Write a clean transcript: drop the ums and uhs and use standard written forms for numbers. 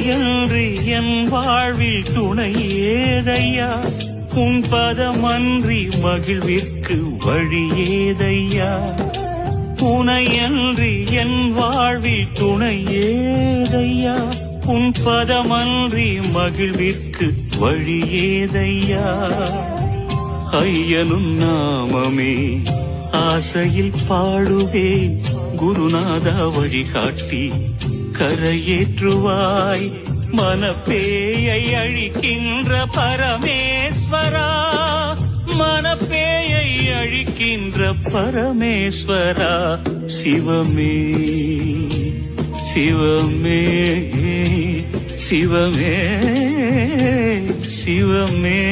உனையன்றி என் வாழ்வில் துணை ஏதையா, உன் பதமன்றி மகிழ்விற்கு வழி ஏதையா. உனையன்றி என் வாழ்வில் துணை ஏதையா, உன் பதமன்றி மகிழ்விற்கு வழி ஏதையா. ஐயனும் நாமமே ஆசையில் பாடுவே, குருநாதா வழிகாட்டி கரையேற்றுவாய். மனப்பேயை அழிக்கின்ற பரமேஸ்வரா, மனப்பேயை அழிக்கின்ற பரமேஸ்வரா. சிவமே சிவமே சிவமே சிவமே.